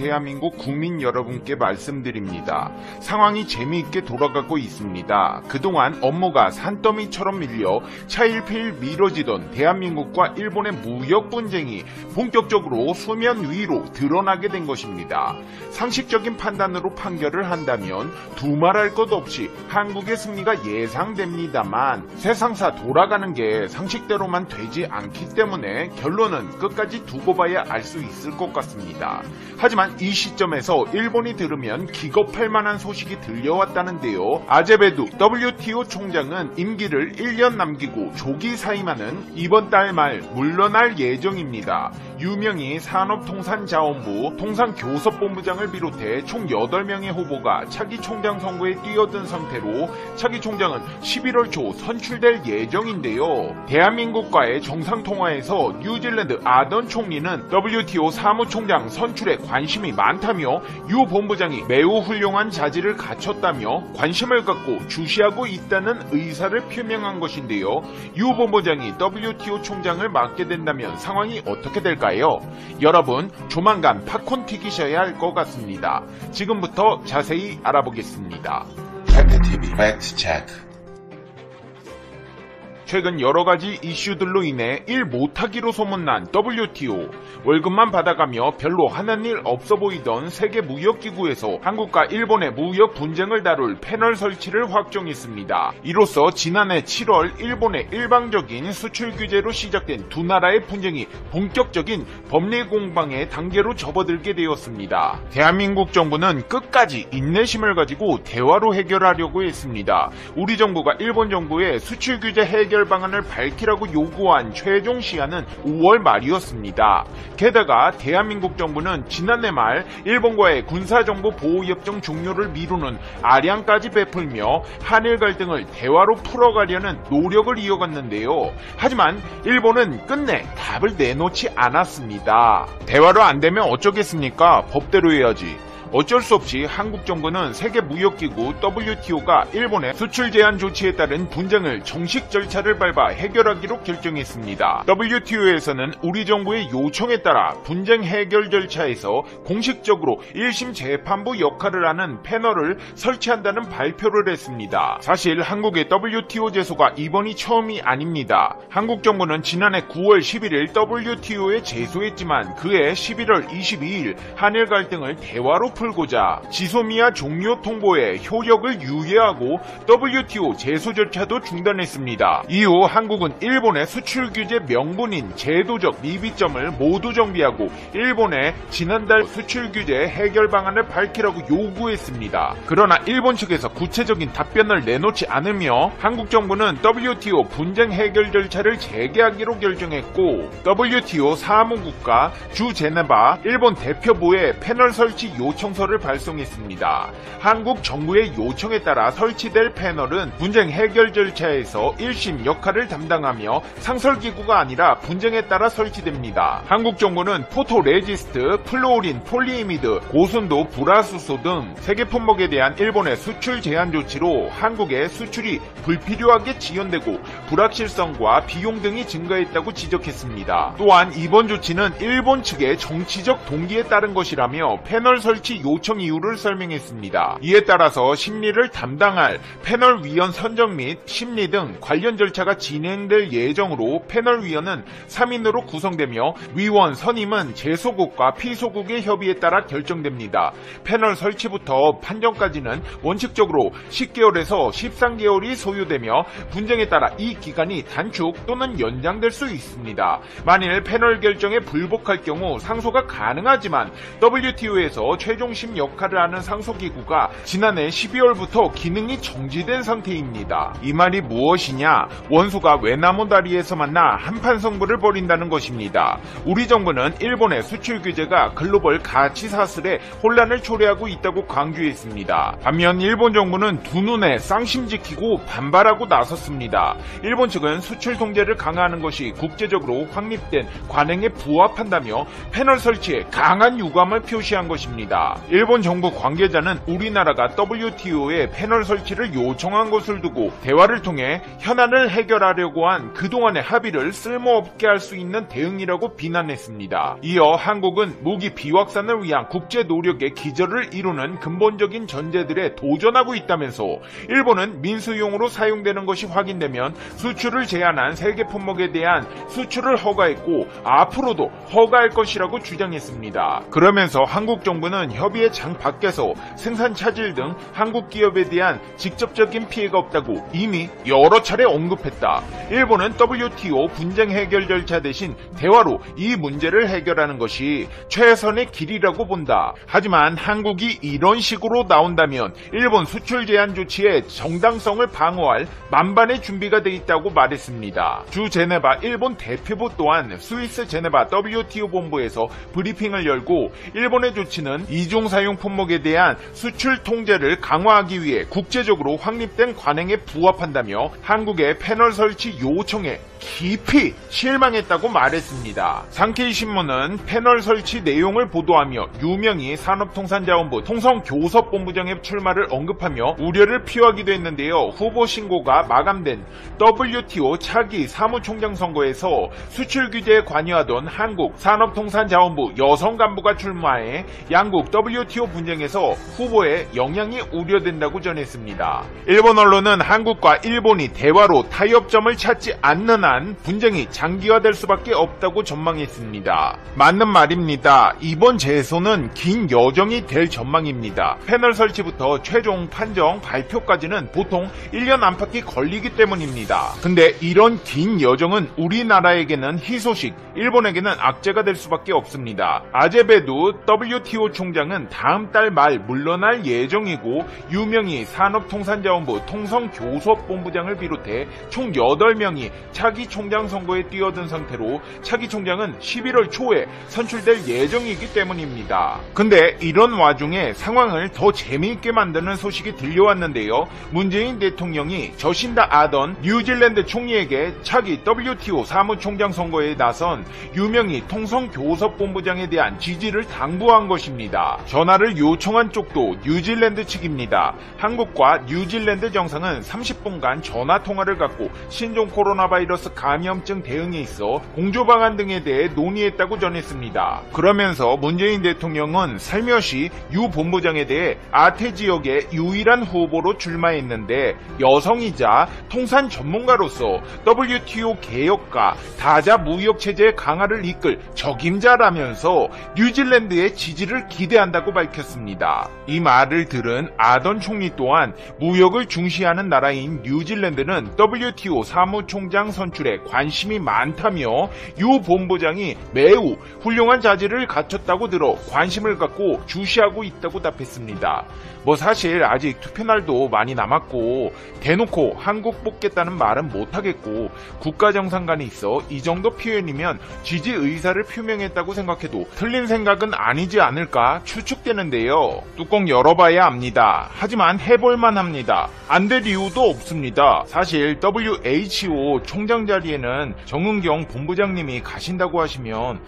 대한민국 국민 여러분께 말씀드립니다. 상황이 재미있게 돌아가고 있습니다. 그동안 업무가 산더미처럼 밀려 차일피일 미뤄지던 대한민국과 일본의 무역 분쟁이 본격적으로 수면 위로 드러나게 된 것입니다. 상식적인 판단으로 판결을 한다면 두말할 것 없이 한국의 승리가 예상됩니다만 세상사 돌아가는 게 상식대로만 되지 않기 때문에 결론은 끝까지 두고 봐야 알 수 있을 것 같습니다. 하지만 이 시점에서 일본이 들으면 기겁할 만한 소식이 들려왔다는데요. 아제베두 WTO 총장은 임기를 1년 남기고 조기 사임하는 이번 달 말 물러날 예정입니다. 유명희 산업통상자원부 통상교섭본부장을 비롯해 총 8명의 후보가 차기 총장 선거에 뛰어든 상태로 차기 총장은 11월 초 선출될 예정인데요. 대한민국과의 정상통화에서 뉴질랜드 아던 총리는 WTO 사무총장 선출에 관심이 많다며 유 본부장이 매우 훌륭한 자질을 갖췄다며 관심을 갖고 주시하고 있다는 의사를 표명한 것인데요. 유 본부장이 WTO 총장을 맡게 된다면 상황이 어떻게 될까요? 여러분 조만간 팝콘 튀기셔야 할 것 같습니다. 지금부터 자세히 알아보겠습니다. 팩트TV 팩트체크. 최근 여러가지 이슈들로 인해 일 못하기로 소문난 WTO. 월급만 받아가며 별로 하는 일 없어 보이던 세계무역기구에서 한국과 일본의 무역 분쟁을 다룰 패널 설치를 확정했습니다. 이로써 지난해 7월 일본의 일방적인 수출 규제로 시작된 두 나라의 분쟁이 본격적인 법리 공방의 단계로 접어들게 되었습니다. 대한민국 정부는 끝까지 인내심을 가지고 대화로 해결하려고 했습니다. 우리 정부가 일본 정부의 수출 규제 해결 방안을 밝히라고 요구한 최종 시한은 5월 말이었습니다. 게다가 대한민국 정부는 지난해 말 일본과의 군사정보 보호협정 종료를 미루는 아량까지 베풀며 한일 갈등을 대화로 풀어가려는 노력을 이어갔는데요. 하지만 일본은 끝내 답을 내놓지 않았습니다. 대화로 안 되면 어쩌겠습니까? 법대로 해야지. 어쩔 수 없이 한국 정부는 세계무역기구 WTO가 일본의 수출 제한 조치에 따른 분쟁을 정식 절차를 밟아 해결하기로 결정했습니다. WTO에서는 우리 정부의 요청에 따라 분쟁 해결 절차에서 공식적으로 1심 재판부 역할을 하는 패널을 설치한다는 발표를 했습니다. 사실 한국의 WTO 제소가 이번이 처음이 아닙니다. 한국 정부는 지난해 9월 11일 WTO에 제소했지만 그해 11월 22일 한일 갈등을 대화로 풀고자 지소미아 종료 통보에 효력을 유예하고 WTO 제소 절차도 중단했습니다. 이후 한국은 일본의 수출 규제 명분인 제도적 미비점을 모두 정비하고 일본의 지난달 수출 규제 해결 방안을 밝히라고 요구했습니다. 그러나 일본 측에서 구체적인 답변을 내놓지 않으며 한국 정부는 WTO 분쟁 해결 절차를 재개하기로 결정했고 WTO 사무국과 주 제네바 일본 대표부에 패널 설치 요청서를 발송했습니다. 한국 정부의 요청에 따라 설치될 패널은 분쟁 해결 절차에서 1심 역할을 담당하며 상설기구가 아니라 분쟁에 따라 설치됩니다. 한국 정부는 포토레지스트, 플로린, 폴리이미드, 고순도, 불화수소 등 세계 품목에 대한 일본의 수출 제한 조치로 한국의 수출이 불필요하게 지연되고 불확실성과 비용 등이 증가했다고 지적했습니다. 또한 이번 조치는 일본 측의 정치적 동기에 따른 것이라며 패널 설치 요청 이유를 설명했습니다. 이에 따라서 심리를 담당할 패널 위원 선정 및 심리 등 관련 절차가 진행될 예정으로 패널 위원은 3인으로 구성되며 위원 선임은 제소국과 피소국의 협의에 따라 결정됩니다. 패널 설치부터 판정까지는 원칙적으로 10개월에서 13개월이 소요되며 분쟁에 따라 이 기간이 단축 또는 연장될 수 있습니다. 만일 패널 결정에 불복할 경우 상소가 가능하지만 WTO에서 최종심 역할을 하는 상소기구가 지난해 12월부터 기능이 정지된 상태입니다. 이 말이 무엇이냐? 원수가 외나무 다리에서 만나 한판 승부를 벌인다는 것입니다. 우리 정부는 일본의 수출 규제가 글로벌 가치 사슬에 혼란을 초래하고 있다고 강조했습니다. 반면 일본 정부는 두 눈에 쌍심 지키고 반발하고 나섰습니다. 일본 측은 수출 통제를 강화하는 것이 국제적으로 확립된 관행에 부합한다며 패널 설치에 강한 유감을 표시한 것입니다. 했습니다. 일본 정부 관계자는 우리나라가 WTO에 패널 설치를 요청한 것을 두고 대화를 통해 현안을 해결하려고 한 그동안의 합의를 쓸모없게 할 수 있는 대응이라고 비난했습니다. 이어 한국은 무기 비확산을 위한 국제 노력의 기저를 이루는 근본적인 전제들에 도전하고 있다면서 일본은 민수용으로 사용되는 것이 확인되면 수출을 제한한 세계 품목에 대한 수출을 허가했고 앞으로도 허가할 것이라고 주장했습니다. 그러면서 한국 정부는 협의의 장 밖에서 생산 차질 등 한국 기업에 대한 직접적인 피해가 없다고 이미 여러 차례 언급했다. 일본은 WTO 분쟁 해결 절차 대신 대화로 이 문제를 해결하는 것이 최선의 길이라고 본다. 하지만 한국이 이런 식으로 나온다면 일본 수출 제한 조치의 정당성을 방어할 만반의 준비가 돼 있다고 말했습니다. 주 제네바 일본 대표부 또한 스위스 제네바 WTO 본부에서 브리핑을 열고 일본의 조치는 이중 사용 품목에 대한 수출 통제를 강화하기 위해 국제적으로 확립된 관행에 부합한다며 한국의 패널 설치 요청에 깊이 실망했다고 말했습니다. 상케이 신문은 패널 설치 내용을 보도하며 유명희 산업통상자원부 통성교섭본부장의 출마를 언급하며 우려를 표하기도 했는데요. 후보 신고가 마감된 WTO 차기 사무총장 선거에서 수출 규제에 관여하던 한국 산업통상자원부 여성 간부가 출마해 양국 WTO 분쟁에서 후보의 영향이 우려된다고 전했습니다. 일본 언론은 한국과 일본이 대화로 타협점을 찾지 않는 한 분쟁이 장기화될 수밖에 없다고 전망했습니다. 맞는 말입니다. 이번 재소는 긴 여정이 될 전망입니다. 패널 설치부터 최종 판정 발표까지는 보통 1년 안팎이 걸리기 때문입니다. 근데 이런 긴 여정은 우리나라에게는 희소식, 일본에게는 악재가 될 수밖에 없습니다. 아제베도 WTO 총장은 다음 달 말 물러날 예정이고 유명희 산업통상자원부 통성교섭본부장을 비롯해 총 8명이 차기 총장 선거에 뛰어든 상태로 차기 총장은 11월 초에 선출될 예정이기 때문입니다. 근데 이런 와중에 상황을 더 재미있게 만드는 소식이 들려왔는데요. 문재인 대통령이 저신다 아던 뉴질랜드 총리에게 차기 WTO 사무총장 선거에 나선 유명희 통성교섭본부장에 대한 지지를 당부한 것입니다. 전화를 요청한 쪽도 뉴질랜드 측입니다. 한국과 뉴질랜드 정상은 30분간 전화통화를 갖고 신종 코로나 바이러스 감염증 대응에 있어 공조 방안 등에 대해 논의했다고 전했습니다. 그러면서 문재인 대통령은 살며시 유 본부장에 대해 아태 지역의 유일한 후보로 출마했는데 여성이자 통산 전문가로서 WTO 개혁과 다자 무역 체제의 강화를 이끌 적임자라면서 뉴질랜드의 지지를 기대한다고 밝혔습니다. 이 말을 들은 아던 총리 또한 무역을 중시하는 나라인 뉴질랜드는 WTO 사무총장 선출에 관심이 많다며 유 본부장이 매우 훌륭한 자질을 갖췄다고 들어 관심을 갖고 주시하고 있다고 답했습니다. 사실 아직 투표날도 많이 남았고 대놓고 한국 뽑겠다는 말은 못하겠고 국가정상간에 있어 이 정도 표현이면 지지 의사를 표명했다고 생각해도 틀린 생각은 아니지 않을까 추측되는데요. 뚜껑 열어봐야 압니다. 하지만 해볼만 합니다. 안 될 이유도 없습니다. 사실 WHO 총장 자리에는 정은경 본부장님이 가신다고 하시면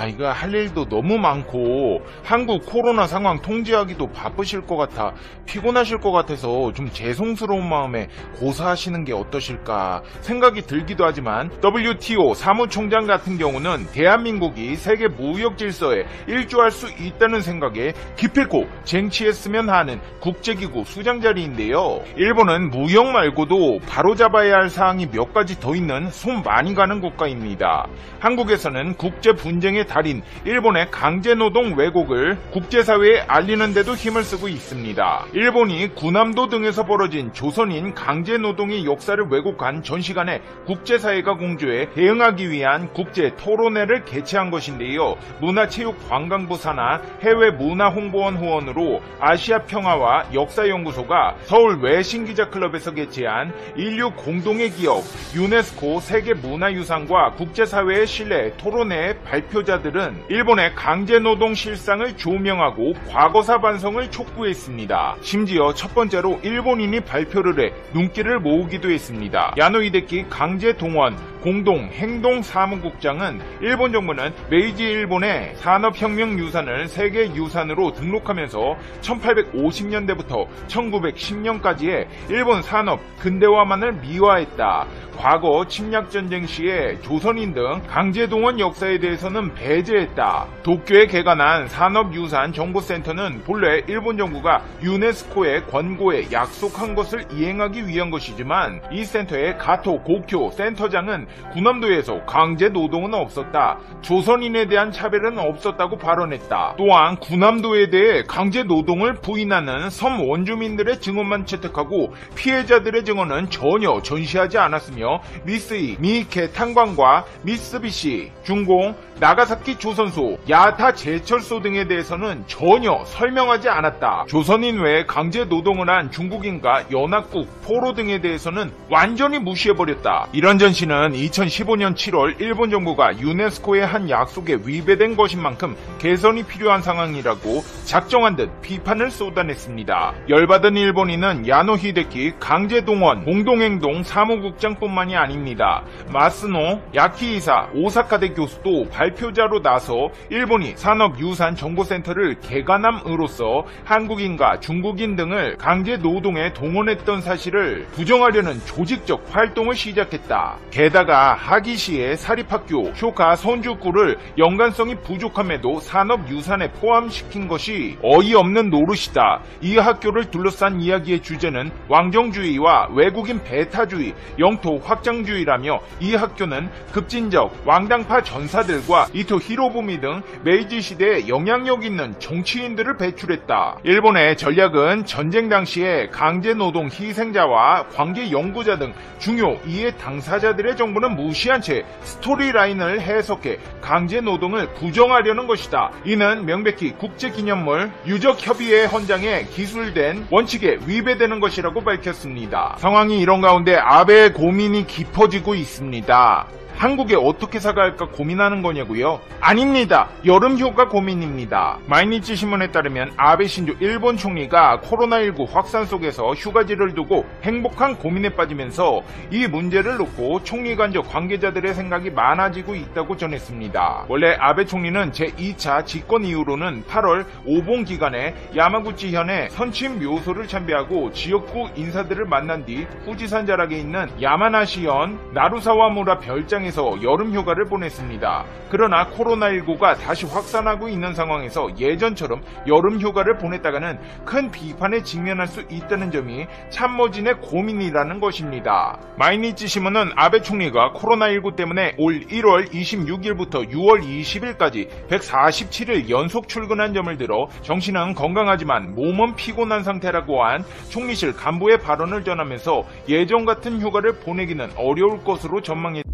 이거 할 일도 너무 많고 한국 코로나 상황 통제하기도 바쁘실 것 같아 피곤하실 것 같아서 좀 죄송스러운 마음에 고사하시는 게 어떠실까 생각이 들기도 하지만 WTO 사무총장 같은 경우는 대한민국이 세계 무역 질서에 일조할 수 있다는 생각에 기필코 쟁취했으면 하는 국제기구 수장자리인데요. 일본은 무역 말고도 바로잡아야 할 사항이 몇 가지 더 있는 손 많이 가는 국가입니다. 한국에서는 국제 분쟁의 달인 일본의 강제노동 왜곡을 국제사회에 알리는 데도 힘을 쓰고 있습니다. 일본이 구남도 등에서 벌어진 조선인 강제노동의 역사를 왜곡한 전시관에 국제사회가 공조해 대응하기 위한 국제 토론회를 개최한 것인데요. 문화체육관광부 산하 해외문화홍보원 후원으로 아시아평화와 역사연구소가 서울 외신기자클럽에서 개최한 인류 공동의 기억 유네스코 세계문화유산과 국제사회의 신뢰 토론회 발표자들은 일본의 강제노동 실상을 조명하고 과거사 반성을 촉구했습니다. 심지어 첫 번째로 일본인이 발표를 해 눈길을 모으기도 했습니다. 야노 히데키 강제동원 공동행동사무국장은 일본 정부는 메이지 일본의 산업혁명 유산을 세계 세계유산으로 등록하면서 1850년대부터 1910년까지의 일본 산업 근대화만을 미화했다. 과거 침략전쟁 시에 조선인 등 강제동원 역사에 대해서는 배제했다. 도쿄에 개관한 산업유산정보센터는 본래 일본 정부가 유네스코의 권고에 약속한 것을 이행하기 위한 것이지만 이 센터의 가토 고쿄 센터장은 군함도에서 강제노동은 없었다. 조선인에 대한 차별은 없었다고 발언했다. 또한 군함도에 대해 강제노동을 부인하는 섬 원주민들의 증언만 채택하고 피해자들의 증언은 전혀 전시하지 않았으며 미쓰이, 미케 탄광과 미쓰비시, 중공, 나가사키 조선소, 야타 제철소 등에 대해서는 전혀 설명하지 않았다. 조선인 외에 강제 노동을 한 중국인과 연합국, 포로 등에 대해서는 완전히 무시해버렸다. 이런 전시는 2015년 7월 일본 정부가 유네스코의 한 약속에 위배된 것인 만큼 개선이 필요한 상황이라고 작정한 듯 비판을 쏟아냈습니다. 열받은 일본인은 야노 히데키 강제동원 공동행동 사무국장뿐만이 아닙니다. 마스노 야키이사 오사카대 교수도 발표자로 나서 일본이 산업유산정보센터를 개관함으로써 한국인과 중국인 등을 강제노동에 동원했던 사실을 부정하려는 조직적 활동을 시작했다. 게다가 하기시의 사립학교 쇼카 손주쿠를 연관성이 부족함에도 산업유산에 포함시킨 것이 어이없는 노릇이다. 이 학교를 둘러싼 이야기의 주제는 왕정주의와 외국인 배타주의, 영토 확장주의라며 이 학교는 급진적 왕당파 전사들과 이토 히로부미 등 메이지 시대에 영향력 있는 정치인들을 배출했다. 일본의 전략은 전쟁 당시에 강제노동 희생자와 관계 연구자 등 중요 이해 당사자들의 정보는 무시한 채 스토리라인을 해석해 강제노동을 부정하려는 것이다. 이는 명백히 국제기념물 유적협의회 헌장에 기술된 원칙에 위배되는 것이라고 밝혔습니다. 상황이 이런 가운데 아베의 고민이 깊어지고 있습니다. 한국에 어떻게 사과할까 고민하는 거냐고요? 아닙니다. 여름휴가 고민입니다. 마이니치 신문에 따르면 아베 신조 일본 총리가 코로나19 확산 속에서 휴가지를 두고 행복한 고민에 빠지면서 이 문제를 놓고 총리 간접 관계자들의 생각이 많아지고 있다고 전했습니다. 원래 아베 총리는 제2차 집권 이후로는 8월 오봉 기간에 야마구치현의 선친 묘소를 참배하고 지역구 인사들을 만난 뒤 후지산 자락에 있는 야마나시현 나루사와무라 별장에 여름 휴가를 보냈습니다. 그러나 코로나19가 다시 확산하고 있는 상황에서 예전처럼 여름 휴가를 보냈다가는 큰 비판에 직면할 수 있다는 점이 참모진의 고민이라는 것입니다. 마이니치 신문은 아베 총리가 코로나19 때문에 올 1월 26일부터 6월 20일까지 147일 연속 출근한 점을 들어 정신은 건강하지만 몸은 피곤한 상태라고 한 총리실 간부의 발언을 전하면서 예전 같은 휴가를 보내기는 어려울 것으로 전망했습니다.